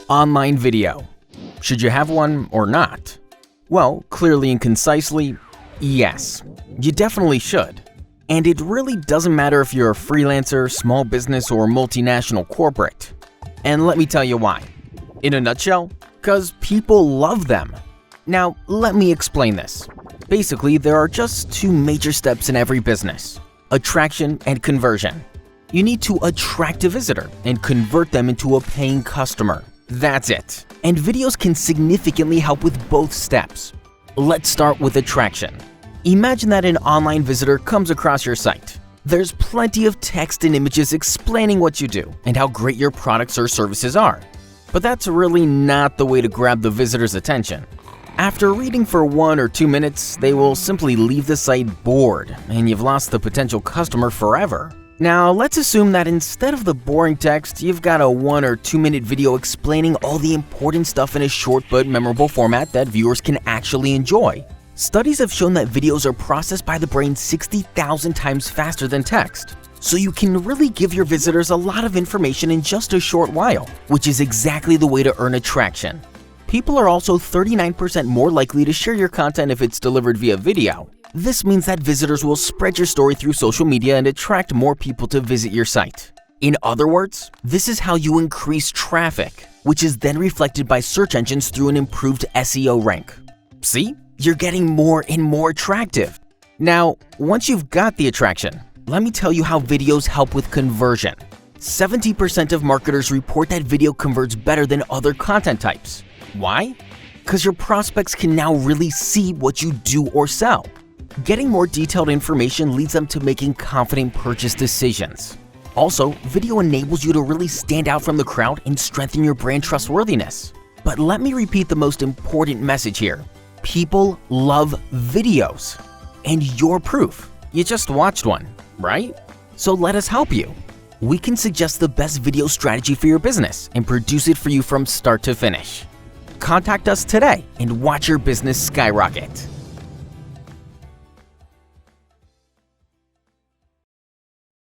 online video. Should you have one or not? Well, clearly and concisely, yes, you definitely should. And it really doesn't matter if you're a freelancer, small business, or multinational corporate. And let me tell you why. In a nutshell, because people love them. Now, let me explain this. Basically, there are just two major steps in every business: attraction and conversion. You need to attract a visitor and convert them into a paying customer. That's it. And videos can significantly help with both steps. Let's start with attraction. Imagine that an online visitor comes across your site. There's plenty of text and images explaining what you do and how great your products or services are. But that's really not the way to grab the visitor's attention. After reading for 1 or 2 minutes, they will simply leave the site bored, and you've lost the potential customer forever. Now, let's assume that instead of the boring text, you've got a 1 or 2 minute video explaining all the important stuff in a short but memorable format that viewers can actually enjoy. Studies have shown that videos are processed by the brain 60,000 times faster than text. So you can really give your visitors a lot of information in just a short while, which is exactly the way to earn attraction. People are also 39% more likely to share your content if it's delivered via video. This means that visitors will spread your story through social media and attract more people to visit your site. In other words, this is how you increase traffic, which is then reflected by search engines through an improved SEO rank. See? You're getting more and more attractive. Now, once you've got the attraction, let me tell you how videos help with conversion. 70% of marketers report that video converts better than other content types. Why? Because your prospects can now really see what you do or sell. Getting more detailed information leads them to making confident purchase decisions. Also, video enables you to really stand out from the crowd and strengthen your brand trustworthiness. But let me repeat the most important message here. People love videos. And you're proof. You just watched one, right? So let us help you. We can suggest the best video strategy for your business and produce it for you from start to finish. Contact us today and watch your business skyrocket.